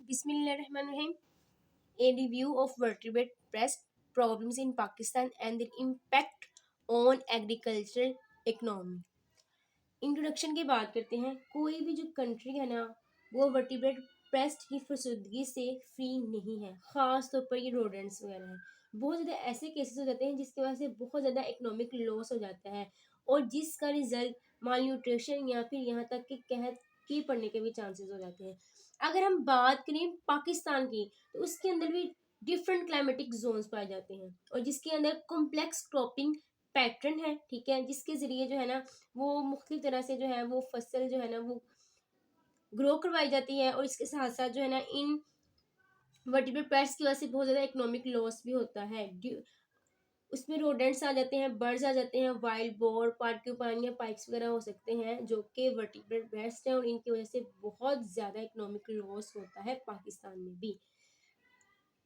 Bismillahirrahmanirrahim. A review of vertebrate pest problems in Pakistan and their impact on agricultural economy. Introduction की बात करते हैं। कोई भी जो कंट्री है ना, वो वर्टिब्रेट पेस्ट की फसुदगी से फ्री नहीं है। ख़ास तौर पर ये रोडेंट्स वगैरह हैं। बहुत ज़्यादा ऐसे केसेस हो जाते हैं जिसकी वजह से बहुत ज़्यादा इकोनॉमिक लॉस हो जाता है और जिसका रिजल्ट माल न्यूट्रिशन या फिर यहाँ तक कि कहत की पड़ने के भी चांसेस हो जाते हैं। अगर हम बात करें पाकिस्तान की, तो उसके अंदर भी डिफरेंट क्लाइमेटिक जोन्स पाए जाते हैं और जिसके अंदर कॉम्प्लेक्स क्रॉपिंग पैटर्न है, ठीक है, जिसके ज़रिए जो है ना वो मुख्तलिफ तरह से जो है वो फसल जो है ना वो ग्रो करवाई जाती है और इसके साथ साथ जो है ना इन वर्टिब्रेट पेस्ट्स की वजह से बहुत ज़्यादा इकोनॉमिक लॉस भी होता है। उसमें रोडेंट्स आ जाते हैं, बर्ड्स आ जाते हैं, वाइल्ड बोर, पार्क्यूपाइन या पाइक्स वगैरह हो सकते हैं जो कि वर्टिब्रेट पेस्ट हैं और इनकी वजह से बहुत ज़्यादा इकोनॉमिक लॉस होता है पाकिस्तान में भी।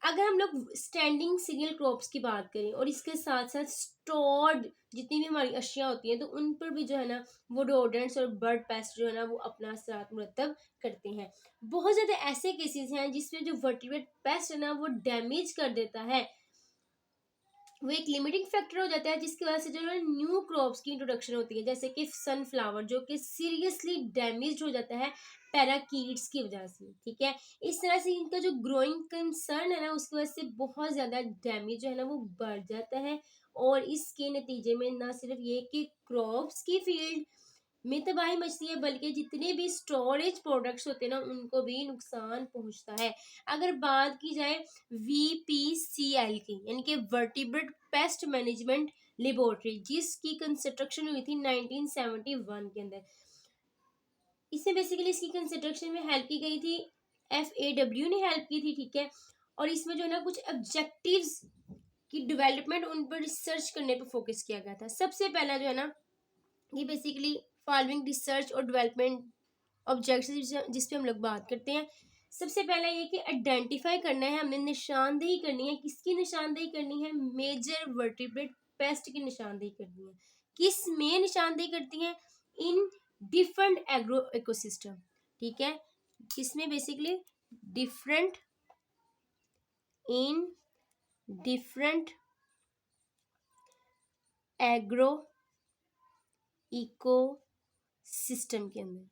अगर हम लोग स्टैंडिंग सीरियल क्रॉप्स की बात करें और इसके साथ साथ स्टोर्ड जितनी भी हमारी अशिया होती हैं, तो उन पर भी जो है ना वो रोडेंट्स और बर्ड पेस्ट जो है ना वो अपना असरात मुरतब करते हैं। बहुत ज़्यादा ऐसे केसेस हैं जिसमें जो वर्टिब्रेट पेस्ट है ना वो डैमेज कर देता है, वो एक लिमिटिंग फैक्टर हो जाता है जिसकी वजह से जो है न्यू क्रॉप्स की इंट्रोडक्शन होती है, जैसे कि सनफ्लावर जो कि सीरियसली डैमेज हो जाता है पैराकीट्स की वजह से। ठीक है, इस तरह से इनका जो ग्रोइंग कंसर्न है ना उसकी वजह से बहुत ज़्यादा डैमेज जो है ना वो बढ़ जाता है और इसके नतीजे में ना सिर्फ ये कि क्रॉप्स की फील्ड में तबाही मचती है बल्कि जितने भी स्टोरेज प्रोडक्ट्स होते हैं ना उनको भी नुकसान पहुंचता है। अगर बात की जाए VPCL की, यानी कि वर्टिब्रेट पेस्ट मैनेजमेंट लेबोरेटरी, जिसकी कंस्ट्रक्शन हुई थी 1971 के अंदर, इसमें बेसिकली इसकी कंस्ट्रक्शन में हेल्प की गई थी, FAW ने हेल्प की थी। ठीक है, और इसमें जो है ना कुछ ऑब्जेक्टिव्स की डेवलपमेंट उन पर रिसर्च करने पर फोकस किया गया था। सबसे पहला जो है ना ये बेसिकली फॉलोइंग रिसर्च और डेवलपमेंट ऑब्जेक्टिव्स जिस पे हम लोग बात करते हैं। सबसे पहला ये कि आइडेंटिफाई करना है, हमने निशानदेही करनी है। किसकी निशानदेही करनी है? मेजर वर्टिब्रेट पेस्ट की निशानदेही करनी है। किस में निशानदेही करती हैं? In different agro ecosystem. ठीक है, किसमें? Basically different in different agro eco system के अंदर।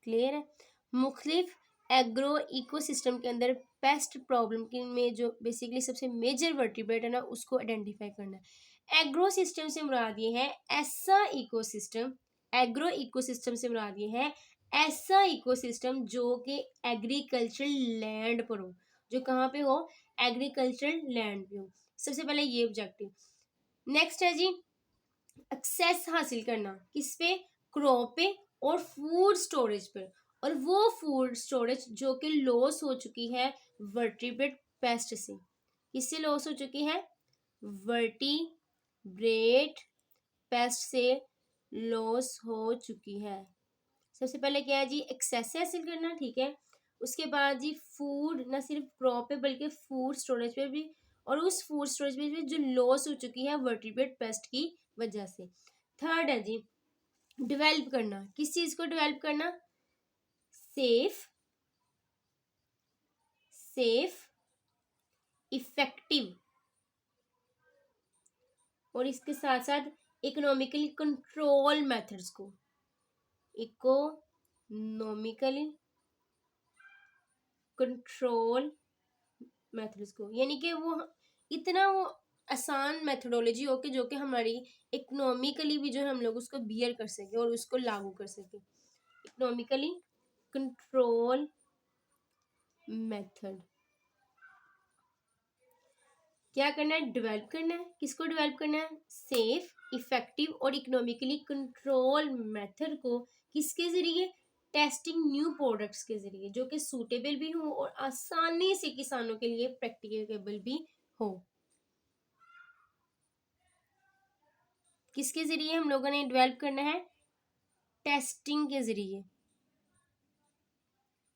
क्लियर है? मुख्तलिफ एग्रो इकोसिस्टम के अंदर पेस्ट प्रॉब्लम के में जो बेसिकली सबसे मेजर वर्टिब्रेट है ना उसको आइडेंटिफाई करना है। एग्रो सिस्टम से मुराद ये है ऐसा इकोसिस्टम, एग्रो इकोसिस्टम से मुराद ये है ऐसा इकोसिस्टम जो कि एग्रीकल्चरल लैंड पर हो। जो कहाँ पे हो? एग्रीकल्चरल लैंड पे हो। सबसे पहले ये ऑब्जेक्टिव। नेक्स्ट है जी एक्सेस हासिल करना, किस पे? क्रॉप पे और फूड स्टोरेज पे। और वो फूड स्टोरेज जो कि लॉस हो चुकी है वर्टिब्रेट पेस्ट से। किससे लॉस हो चुकी है? वर्टिब्रेट पेस्ट से लॉस हो चुकी है। सबसे पहले क्या है जी? एक्सेस हासिल करना। ठीक है, उसके बाद जी फूड, ना सिर्फ क्रॉप पे बल्कि फूड स्टोरेज पे भी, और उस फूड स्टोरेज पे भी जो लॉस हो चुकी है वर्टिब्रेट पेस्ट की वजह से। थर्ड है जी डेवलप करना। किस चीज को डेवलप करना? सेफ इफेक्टिव और इसके साथ साथ इकोनॉमिकली कंट्रोल मेथड्स को, इकोनॉमिकली कंट्रोल मेथड्स को, यानी कि वो इतना वो आसान मेथडोलॉजी हो कि जो कि हमारी इकोनॉमिकली भी जो है हम लोग उसको बियर कर सके और उसको लागू कर सके। इकोनॉमिकली कंट्रोल मेथड क्या करना है? डेवलप करना है। किसको डेवलप करना है? सेफ इफेक्टिव और इकोनॉमिकली कंट्रोल मेथड को। किसके जरिए? टेस्टिंग न्यू प्रोडक्ट्स के जरिए जो कि सूटेबल भी हो और आसानी से किसानों के लिए प्रैक्टिकेबल भी हो। किसके जरिए हम लोगों ने डेवलप करना है? टेस्टिंग के जरिए।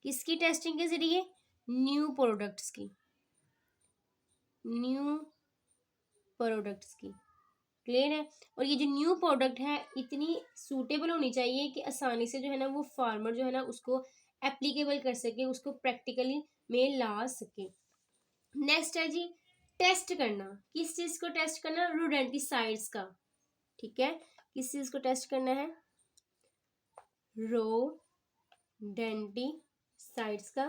किसकी टेस्टिंग के जरिए? न्यू प्रोडक्ट्स की, न्यू प्रोडक्ट्स की। क्लियर है? और ये जो न्यू प्रोडक्ट है इतनी सूटेबल होनी चाहिए कि आसानी से जो है ना वो फार्मर जो है ना उसको एप्लीकेबल कर सके, उसको प्रैक्टिकली में ला सके। नेक्स्ट है जी टेस्ट करना। किस चीज को टेस्ट करना? रोडेंटिसाइड्स का। ठीक है, किस चीज को टेस्ट करना है? रोडेंटिसाइड्स का,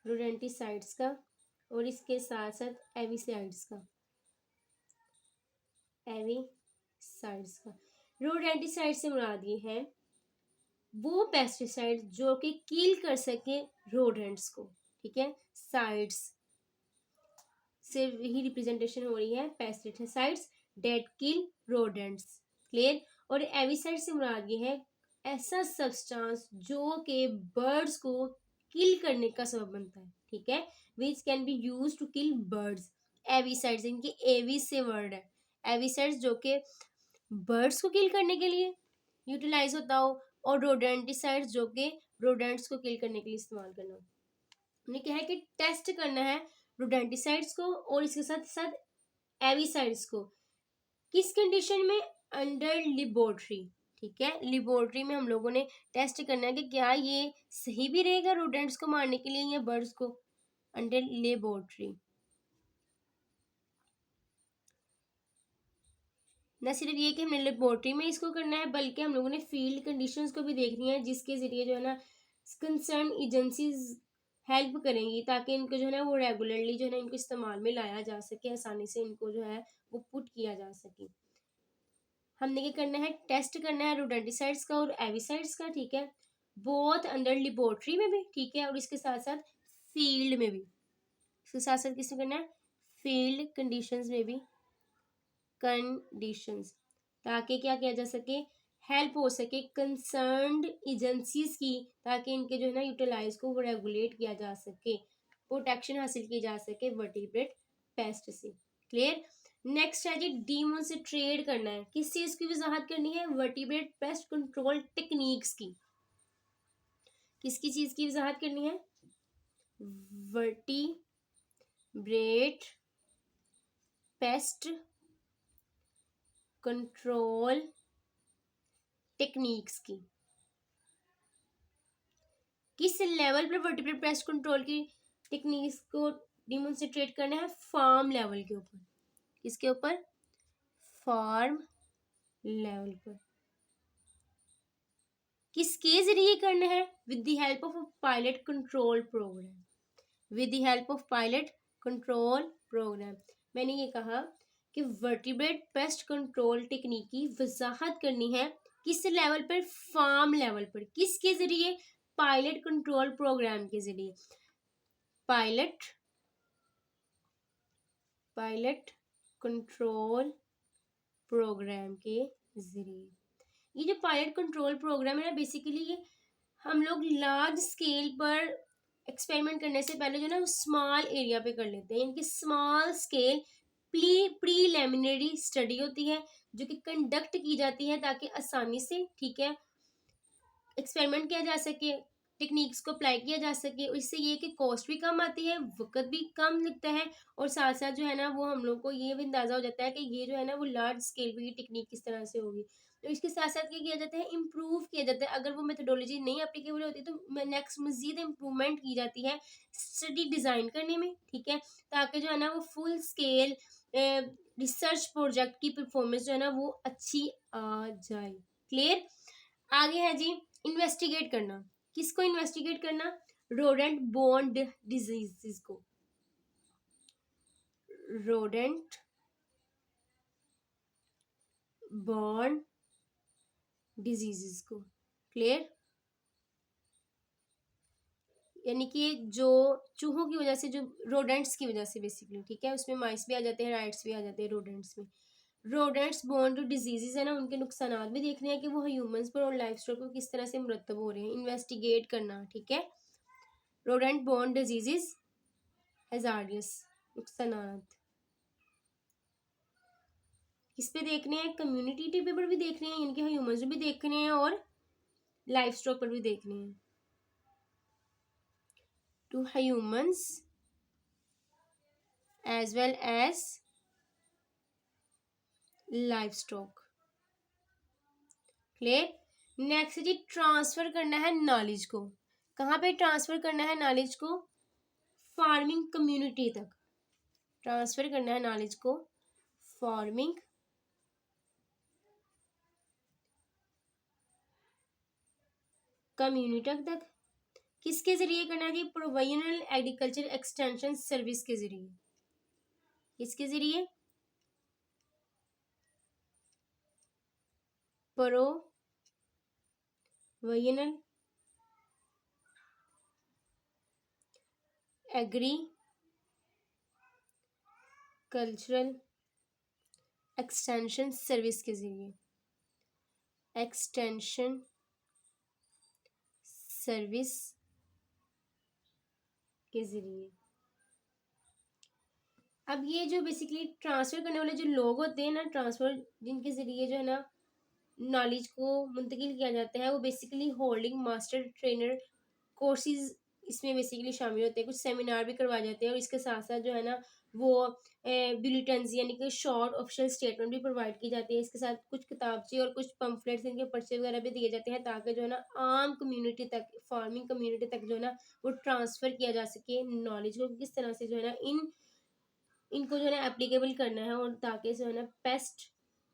रोडेंटिसाइड्स का, और इसके साथ साथ एविसाइड्स का, एविसाइड्स का। रोडेंटिसाइड से मुराद ये है वो पेस्टिसाइड जो कि किल कर सके रोडेंट्स को। ठीक है, साइड्स से ही रिप्रेजेंटेशन हो रही है, पेस्टिसाइड्स डेट किल रोडेंट्स। क्लियर। और एविसाइड से मुराद ये है ऐसा सब्सटेंस जो के बर्ड्स को किल करने का सबब बनता है। ठीक है, which can be use to kill birds. Avicides, इनकी एवी से वर्ड है, एविसाइड्स जो के बर्ड्स को किल करने के लिए यूटिलाइज होता हो, और रोडेंटिसाइड्स जो के रोडेंट्स को किल करने के लिए इस्तेमाल करना। हमने क्या है कि टेस्ट करना है रोडेंटिसाइड्स को और इसके साथ साथ एविसाइड्स को। किस कंडीशन में? Under laboratory. ठीक है, लेबोरेटरी में हम लोगों ने टेस्ट करना है कि क्या ये सही भी रहेगा रोडेंट्स को मारने के लिए या बर्ड्स को। Under laboratory. न सिर्फ ये कि हमने लेबोरेटरी में इसको करना है, बल्कि हम लोगों ने फील्ड कंडीशंस को भी देखनी है, जिसके जरिए जो है ना कंसर्न एजेंसीज हेल्प करेंगी, ताकि इनको जो है ना वो रेगुलरली जो है ना इनको इस्तेमाल में लाया जा सके, आसानी से इनको जो है वो पुट किया जा सके। हमने क्या करना है? टेस्ट करना है रोडेंटिसाइड्स का और एविसाइड्स का। ठीक है, बोथ अंडर लेबोरेटरी में भी। ठीक है, और इसके साथ साथ फील्ड में भी। इसके साथ साथ किसमें करना है? फील्ड कंडीशंस में भी, कंडीशंस, ताकि क्या किया जा सके? हेल्प हो सके कंसर्न्ड एजेंसीज की, ताकि इनके जो है ना यूटिलाइज को वो रेगुलेट किया जा सके, प्रोटेक्शन हासिल की जा सके वर्टिब्रेट पेस्ट से। क्लियर। नेक्स्ट है जी डेमोंस्ट्रेट करना है। किस चीज की वजाहत करनी है? वर्टिब्रेट पेस्ट कंट्रोल टेक्निक्स की। किसकी चीज की वजाहत करनी है? वर्टिब्रेट पेस्ट कंट्रोल टेक्निक्स की। किस लेवल पर वर्टिब्रेट पेस्ट कंट्रोल की टेक्निक्स को डिमोन्स्ट्रेट करना है? फार्म लेवल के ऊपर। किसके ऊपर? फार्म लेवल पर। किसके जरिए करना है? With the help of pilot control program. With the help of pilot control program. मैंने ये कहा कि वर्टिब्रेट पेस्ट कंट्रोल टेक्निक की वजाहत करनी है किस लेवल पर? फार्म लेवल पर। किसके जरिए? पायलट कंट्रोल प्रोग्राम के जरिए। पायलट कंट्रोल प्रोग्राम के जरिए। ये जो पायलट कंट्रोल प्रोग्राम है ना, बेसिकली ये हम लोग लार्ज स्केल पर एक्सपेरिमेंट करने से पहले जो ना स्मॉल एरिया पे कर लेते हैं। इनकी स्मॉल स्केल प्रीलिमिनरी स्टडी होती है जो कि कंडक्ट की जाती है, ताकि आसानी से, ठीक है, एक्सपेरिमेंट किया जा सके, टेक्निक्स को अप्लाई किया जा सके। इससे ये कि कॉस्ट भी कम आती है, वक्त भी कम लगता है, और साथ साथ जो है ना वो हम लोग को ये भी अंदाजा हो जाता है कि ये जो है ना वो लार्ज स्केल पे ये टेक्निक किस तरह से होगी। तो इसके साथ साथ क्या किया जाता है? इम्प्रूव किया जाता है। अगर वो मेथोडोलॉजी नहीं अप्लीकेबल होती तो नेक्स्ट मजीद इम्प्रूवमेंट की जाती है स्टडी डिज़ाइन करने में। ठीक है, ताकि जो है ना वो फुल स्केल रिसर्च प्रोजेक्ट की परफॉर्मेंस जो है ना वो अच्छी आ जाए। क्लियर। आगे है जी इन्वेस्टिगेट करना। किसको इन्वेस्टिगेट करना? रोडेंट बोर्न डिजीजेस को। रोडेंट बोर्न डिजीजेस को। क्लियर। यानी कि जो चूहों की वजह से, जो रोडेंट्स की वजह से बेसिकली, ठीक है, उसमें माइस भी आ जाते हैं, राइट्स भी आ जाते हैं रोडेंट्स में। रोडेंट्स बोर्न जो डिजीजेस है ना, उनके नुकसान भी देखने हैं कि वो ह्यूमंस पर और लाइफ स्टॉक पर किस तरह से मुरतब हो रहे हैं। इन्वेस्टिगेट करना। ठीक है, रोडेंट बोर्न डिजीजेस हैजार्डियस नुकसान किस पे देखने हैं? कम्युनिटी टिप पर भी देखने हैं, इनके ह्यूमंस भी देखने हैं और लाइफ स्टॉक पर भी देखने हैं। To humans as well as livestock. Clear. Next जी, ट्रांसफर करना है नॉलेज को। कहाँ पे ट्रांसफर करना है नॉलेज को? फार्मिंग कम्युनिटी तक। ट्रांसफर करना है नॉलेज को फार्मिंग कम्युनिटी तक। किसके जरिए करना है जी? प्रोविजनल एग्रीकल्चर एक्सटेंशन सर्विस के जरिए। किसके जरिए? प्रोविजनल एग्रीकल्चरल एक्सटेंशन सर्विस के जरिए। एक्सटेंशन सर्विस के जरिए। अब ये जो बेसिकली ट्रांसफर करने वाले जो लोग होते हैं ना, ट्रांसफर जिनके जरिए जो है ना नॉलेज को मुंतकिल किया जाता है, वो basically holding master trainer courses इसमें बेसिकली शामिल होते हैं। कुछ सेमिनार भी करवाए जाते हैं और इसके साथ साथ जो है ना वो बुलेटिन्स यानी कि शॉर्ट ऑफिशियल स्टेटमेंट भी प्रोवाइड की जाती है। इसके साथ कुछ किताबचे और कुछ पम्फलेट्स इनके पर्चे वगैरह भी दिए जाते हैं ताकि जो है ना आम कम्युनिटी तक, फार्मिंग कम्युनिटी तक जो है ना वो ट्रांसफ़र किया जा सके नॉलेज को, किस तरह से जो है ना इनको जो है ना एप्लीकेबल करना है और ताकि जो है ना पेस्ट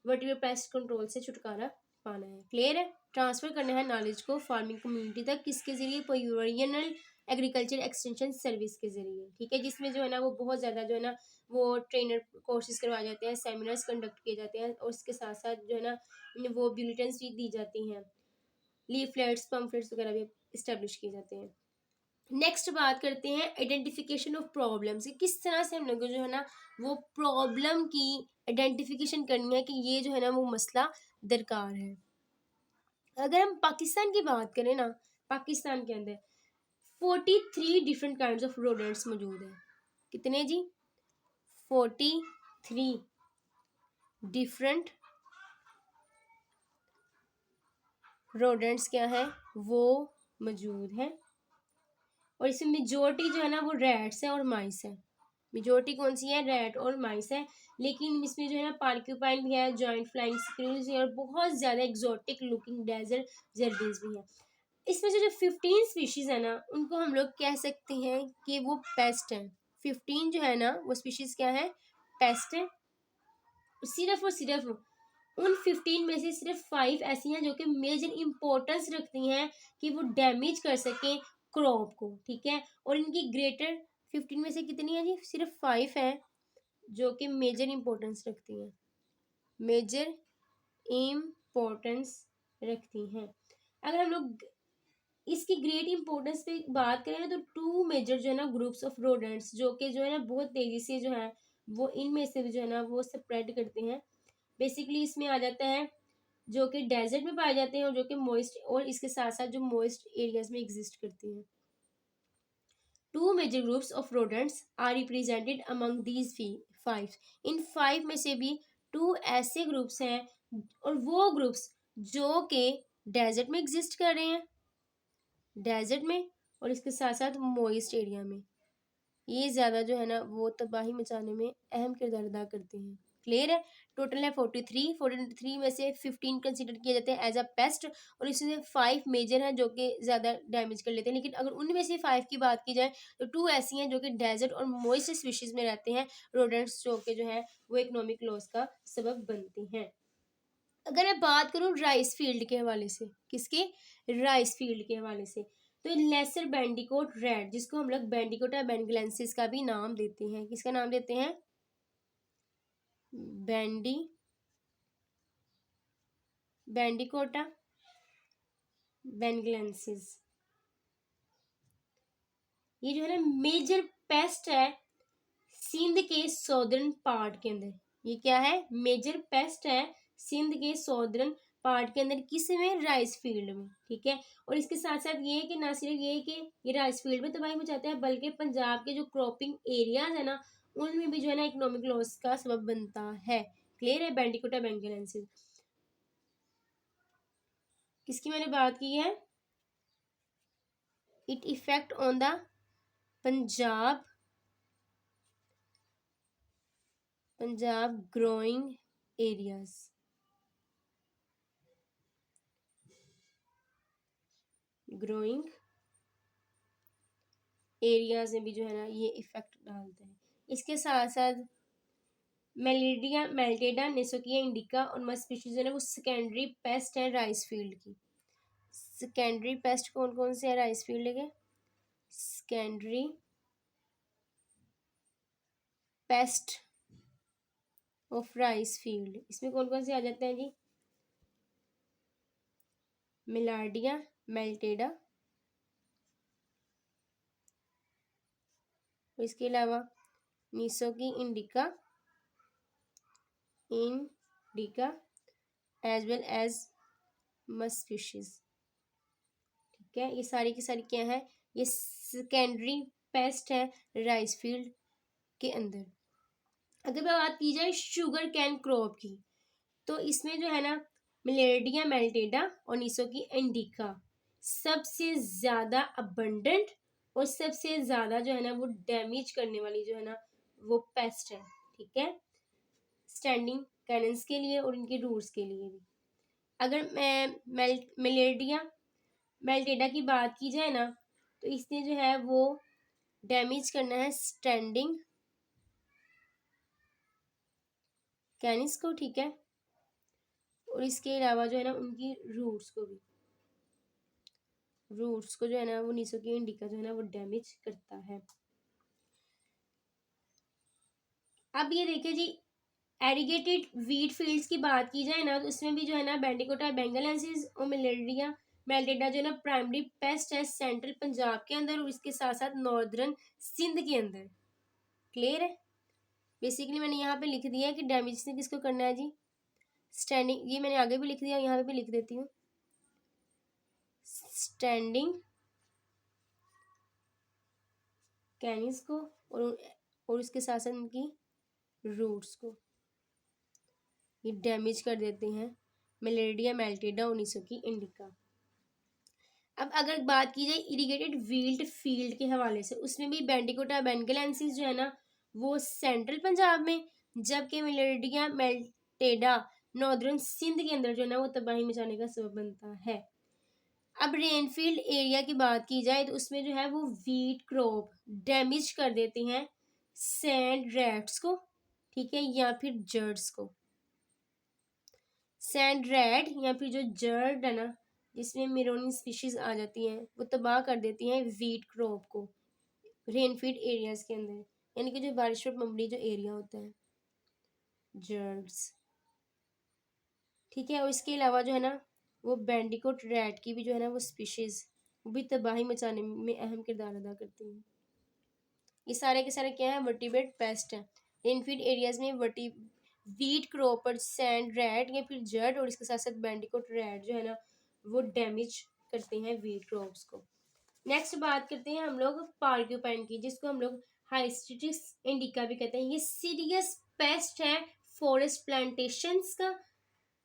वर्टिकल पेस्ट कंट्रोल से छुटकारा पाना है। क्लियर है? ट्रांसफर करना है नॉलेज को फार्मिंग कम्युनिटी तक, किसके जरिए? प्रोविजनल एग्रीकल्चर एक्सटेंशन सर्विस के जरिए। ठीक है, जिसमें जो है ना वो बहुत ज़्यादा जो है ना वो ट्रेनर कोर्सेज करवाए जाते हैं, सेमिनार्स कंडक्ट किए जाते हैं और उसके साथ साथ जो है ना वो बुलेटिन्स भी दी जाती हैं, लीफलेट्स पम्फलेट्स वगैरह भी इस्टेब्लिश किए जाते हैं। नेक्स्ट बात करते हैं आइडेंटिफिकेशन ऑफ प्रॉब्लम्स। किस तरह से हम लोग जो है ना वो प्रॉब्लम की आइडेंटिफिकेशन करनी है कि ये जो है ना वो मसला दरकार है। अगर हम पाकिस्तान की बात करें ना, पाकिस्तान के अंदर 43 डिफरेंट काइंड्स ऑफ रोडेंट्स मौजूद हैं। कितने जी? 43 डिफरेंट रोडेंट्स क्या है वो मौजूद हैं और इसमें मेजोरिटी जो है ना वो रैट्स है और माइस है। मेजोरिटी कौन सी है? रैट और माइस है। लेकिन इसमें जो है ना पार्क्यूपाइन भी है, जॉइंट फ्लाइंग स्क्रील्स है और बहुत ज़्यादा एग्जॉटिक लुकिंग डेजर्ट जर्बिन्स भी है। इसमें से जो 15 स्पीशीज है ना उनको हम लोग कह सकते हैं कि वो पेस्ट हैं। 15 जो है ना वो स्पीशीज क्या है? पेस्ट है। सिर्फ और सिर्फ उन 15 में से सिर्फ 5 ऐसी हैं जो कि मेजर इंपॉर्टेंस रखती हैं कि वो डैमेज कर सकें क्रॉप को। ठीक है, और इनकी ग्रेटर 15 में से कितनी है जी? सिर्फ 5 है जो कि मेजर इंपॉर्टेंस रखती हैं, मेजर इम्पोर्टेंस रखती हैं। अगर हम लोग इसकी ग्रेट इंपॉर्टेंस पे बात करें ना तो 2 मेजर जो है ना ग्रुप्स ऑफ रोडेंट्स जो कि जो है ना बहुत तेजी से जो है वो इनमें से भी जो है ना वो स्प्रेड करते हैं। बेसिकली इसमें आ जाता है जो कि डेजर्ट में पाए जाते हैं और जो कि मॉइस्ट और इसके साथ साथ जो मॉइस्ट एरियाज में एग्जिस्ट करती हैं। 2 major groups of rodents are represented among these 5। इन 5 में से भी 2 ऐसे ग्रुप्स हैं और वो ग्रुप्स जो कि डेजर्ट में एग्जिस्ट कर रहे हैं, डेजर्ट में और इसके साथ साथ मॉइस्ट एरिया में। ये ज़्यादा जो है ना वो तबाही मचाने में अहम किरदार अदा करते हैं। क्लियर है? टोटल है 43 में से 15 कंसिडर किए जाते हैं एज अ पेस्ट और इसमें 5 मेजर हैं जो कि ज़्यादा डैमेज कर लेते हैं। लेकिन अगर उनमें से 5 की बात की जाए तो 2 ऐसी हैं जो कि डेजर्ट और मॉइस्ट स्पीशीज़ में रहते हैं, रोडेंट्स जो कि जो है वो इकोनॉमिक लॉस का सबब बनती हैं। अगर मैं बात करूं राइस फील्ड के हवाले से, किसके? राइस फील्ड के हवाले से, तो लेसर बैंडिकोट रेड जिसको हम लोग बैंडिकोटा बेंगलेंसिस का भी नाम देते हैं, किसका नाम देते हैं? Bandi bandicota bengalensis. ये जो है ना मेजर पेस्ट है सिंध के सॉदर्न पार्ट के अंदर। ये क्या है? मेजर पेस्ट है सिंध के सॉदर्न पार्ट के अंदर, किस में? राइस फील्ड में। ठीक है, और इसके साथ साथ ये है कि ना सिर्फ ये है कि ये राइस फील्ड में तबाही मचाते हैं बल्कि पंजाब के जो क्रॉपिंग एरियाज है ना उनमें भी जो है ना इकोनॉमिक लॉस का सबब बनता है। क्लियर है? बैंडिकोटा बेंगलेंसिस किसकी मैंने बात की है? It effect on the Punjab growing areas. Growing areas में भी जो है ना ये इफेक्ट डालते हैं। इसके साथ साथ मेलिडिया मेल्टेडा नेसोकिया इंडिका और मस्त स्पीशीज है वो सेकेंडरी पेस्ट है राइस फील्ड की। सेकेंडरी पेस्ट कौन कौन से है राइस फील्ड के? Secondary paste of rice field, इसमें कौन कौन से आ जाते हैं जी? मिलार्डिया मेल्टेडा, इसके अलावा nesokia indica as well as mus species. ठीक है, ये सारी की सारी क्या है? ये सेकेंडरी पेस्ट है राइस फील्ड के अंदर। अगर बात की जाए शुगर कैन क्रॉप की, तो इसमें जो है ना मिलेडिया मेल्टेडा और निसोकी इंडिका सबसे ज्यादा अबंडेंट और सबसे ज्यादा जो है ना वो डैमेज करने वाली जो है ना वो पेस्ट है। ठीक है, स्टैंडिंग कैनन्स के लिए और इनके रूट्स के लिए भी। अगर मिलेडिया मेल्टेडा की बात की जाए ना, तो इसने जो है वो डैमेज करना है स्टैंडिंग कैनिस को। ठीक है, और इसके अलावा जो है ना उनकी रूट्स को भी, रूट्स को जो है ना वो निसोकी इंडिका जो है ना वो डैमेज करता है। अब ये देखिए जी, एरिगेटेड वीट फील्ड्स की बात की जाए ना, तो इसमें भी जो है ना बैंडिकोटा बेंगलेंसिस और मिलेरिया मेल्टेडा जो है ना प्राइमरी पेस्ट है सेंट्रल पंजाब के अंदर और इसके साथ साथ नॉर्दर्न सिंध के अंदर। क्लियर है? बेसिकली मैंने यहाँ पे लिख दिया है कि डैमेज ने किसको करना है जी? स्टैंडिंग, ये मैंने आगे भी लिख दिया, यहाँ पे भी लिख देती हूँ, स्टैंडिंग कैनिस को और उसके साथ साथ उनकी रूट्स को ये डैमेज कर देते हैं मिलेरिया मेल्टेडा और निसोकी इंडिका। अब अगर बात की जाए इरिगेटेड वील्ड फील्ड के हवाले से, उसमें भी बेंडिकोटा बेंगलेंसिस जो है ना वो सेंट्रल पंजाब में, जबकि मिलेरिया मेल्टेडा नॉर्दर्न सिंध के अंदर जो है ना वो तबाही मचाने का सबब बनता है। अब रेनफील्ड एरिया की बात की जाए तो उसमें जो है वो वीट क्रॉप डैमेज कर देते हैं सैंड रैट्स को। ठीक है, या फिर जर्ड्स को। सैंड रैट या फिर जो जर्ड है ना जिसमें मेरोनी स्पीशीज आ जाती हैं वो तबाह कर देती हैं वीट क्रॉप को रेनफील्ड एरियाज के अंदर, यानी कि जो बारिश पर मबनी जो एरिया होता है, जर्ड्स। ठीक है, और इसके अलावा जो है ना वो बैंडिकोट रैट की भी जो है ना वो स्पीशीज वो भी तबाही मचाने में अहम किरदार अदा करती हैं। ये सारे के सारे क्या है? वर्टिब्रेट पेस्ट है रेनफील्ड एरियाज में। वीट क्रॉपर सैंड रैट या फिर जर्ड और इसके साथ साथ बैंडिकोट रैट जो है ना वो डैमेज करते हैं वीट क्रॉप्स को। नेक्स्ट बात करते हैं हम लोग पार्क्यूपाइन की, जिसको हम लोग हाइस्टिटिस इंडिका भी कहते हैं। ये सीरियस पेस्ट है फॉरेस्ट प्लांटेशंस का,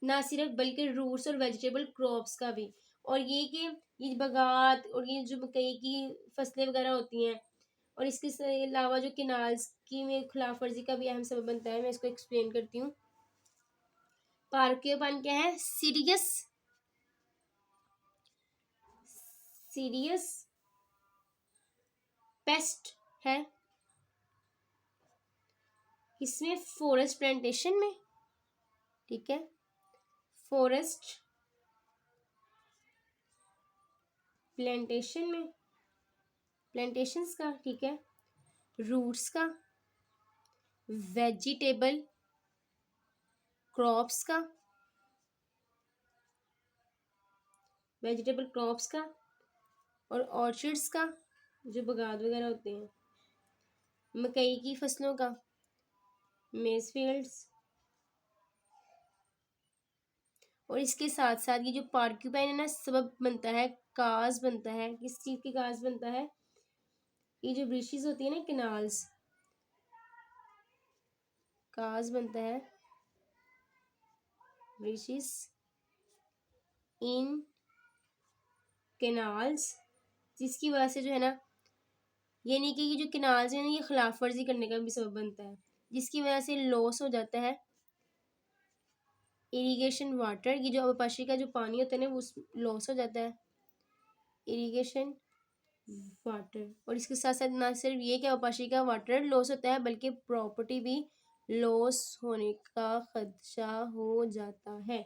ना सिर्फ बल्कि रूट्स और वेजिटेबल क्रॉप्स का भी। और ये बगात और ये जो मकई की फसलें वगैरह होती हैं और इसके अलावा जो किनाल्स की में खिलाफ वर्जी का भी अहम सबब बनता है। मैं इसको एक्सप्लेन करती हूँ। पार्क्यूपाइन क्या है? सीरियस पेस्ट है इसमें फॉरेस्ट प्लांटेशन में। ठीक है, फॉरेस्ट प्लांटेशन में, प्लांटेशंस का। ठीक है, रूट्स का, वेजिटेबल क्रॉप्स का, वेजिटेबल क्रॉप्स का और ऑर्चर्ड्स का, जो बगात वगैरह होते हैं, मकई की फसलों का, मेज फील्ड्स। और इसके साथ साथ ये जो पार्क्यूपाइन है ना सबब बनता है, काज बनता है। किस चीज़ की काज बनता है? ये जो ब्रीशेस होती है ना किनाल्स, काज बनता है ब्रीशेस इन कैनाल्स, जिसकी वजह से जो है ना यानी कि ये जो किनाल्स हैं ना ये खिलाफ वर्जी करने का भी सबब बनता है, जिसकी वजह से लॉस हो जाता है इरिगेशन वाटर। ये जो आबपाशी का जो पानी होता है ना वो लॉस हो जाता है इरिगेशन वाटर, और इसके साथ साथ ना सिर्फ ये कि आबापाशी का वाटर लॉस होता है बल्कि प्रॉपर्टी भी लॉस होने का खदशा हो जाता है।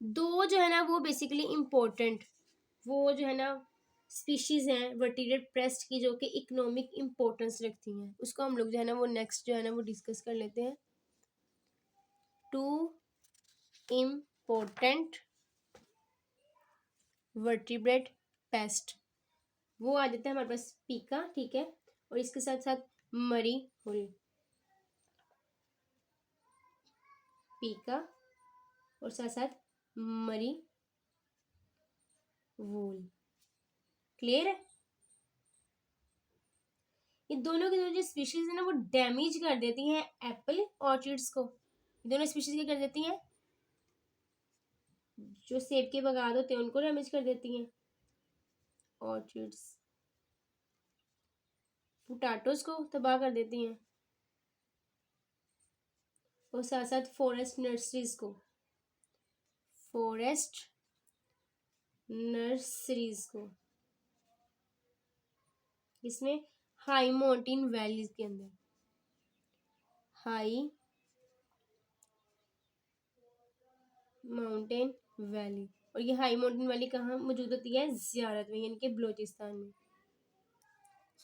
दो जो है ना वो बेसिकली इम्पोर्टेंट, वो जो है ना स्पीशीज हैं वर्टिब्रेट पेस्ट की जो कि इकोनॉमिक इम्पोर्टेंस रखती हैं, उसको हम लोग जो है ना वो नेक्स्ट जो है ना वो डिस्कस कर लेते हैं। टू इम्पोर्टेंट वर्टिब्रेट पेस्ट, वो आ जाता है हमारे पास पीका, ठीक है, और इसके साथ साथ मरी हुल, पीका और साथ साथ मरी वूल। क्लियर है? ये दोनों की जो स्पीशीज है ना वो डैमेज कर देती हैं एप्पल ऑर्चिड्स को। दोनों स्पीशीज क्या कर देती हैं, जो सेब के बागान होते हैं उनको डैमेज कर देती हैं, ऑर्चिड्स पोटैटोज को तबाह कर देती हैं, और साथ साथ फॉरेस्ट नर्सरीज को, फॉरेस्ट नर्सरीज को, इसमें हाई माउंटेन वैलीज के अंदर, हाई माउंटेन वैली, और ये हाई माउंटेन वैली कहाँ मौजूद होती है, ज़ियारत में, यानी कि बलूचिस्तान में,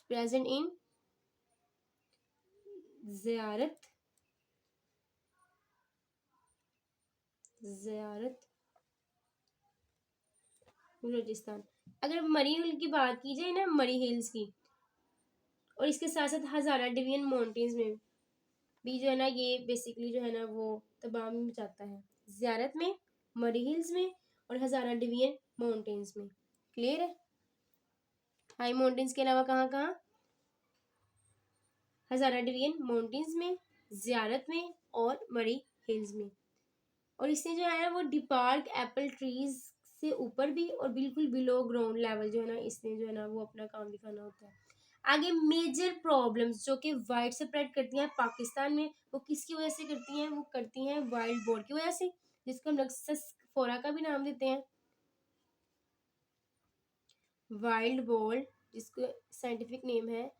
प्रेजेंट इन ज़ियारत, ज़ियारत बलूचिस्तान। अगर मरी हिल की बात की जाए ना, मरी हिल्स की, और इसके साथ साथ हज़ारा डिवीजन माउंटेन्स में भी जो है ना ये बेसिकली जो है ना वो तबाह मचाता है, ज़ियारत में, मरी हिल्स में और हज़ारा डिवीजन माउंटेन्स में। क्लियर है? हाई माउंटेन्स के अलावा कहाँ कहाँ, हज़ारा डिवीजन माउंटेन्स में, ज़ियारत में और मरी हिल्स में। और इससे जो है ना वो डिपार्क एप्पल ट्रीज से ऊपर भी और बिल्कुल बिलो ग्राउंड लेवल जो है ना इसने जो है ना वो अपना काम दिखाना होता है। आगे मेजर प्रॉब्लम्स जो कि वाइड स्प्रेड करती हैं पाकिस्तान में, वो किसकी वजह से करती हैं, वो करती हैं वाइल्ड बोर की वजह से, जिसको हम लोग सस्फोरा का भी नाम देते हैं, वाइल्ड बोर, जिसको साइंटिफिक नेम है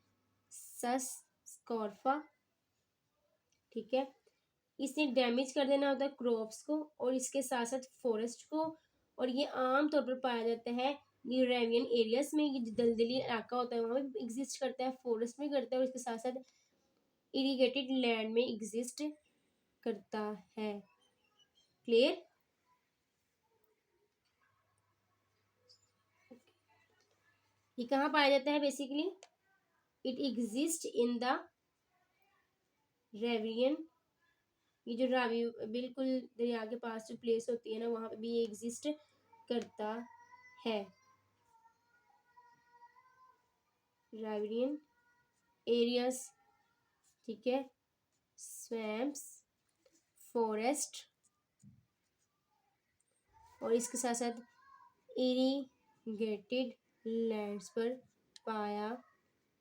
सस्कॉर्फा, ठीक है। इसने डैमेज कर देना होता है क्रॉप्स को और इसके साथ साथ फॉरेस्ट को, और ये आम तौर पर पाया जाता है यूरेनियन एरियाज में, ये जो दलदली इलाका होता है वहाँ पे एग्जिस्ट करता है, फॉरेस्ट में करता है, और इसके साथ साथ इरिगेटेड लैंड में एग्जिस्ट करता है। क्लियर? ये कहाँ पाया जाता है basically, it exist in the ravine, ये जो रावी बिल्कुल दरिया के पास जो प्लेस होती है ना वहाँ पे भी ये एग्जिस्ट करता है, रावियन एरियाज, ठीक है, स्वैम्प्स, फॉरेस्ट और इसके साथ साथ इरिगेटेड लैंड्स पर पाया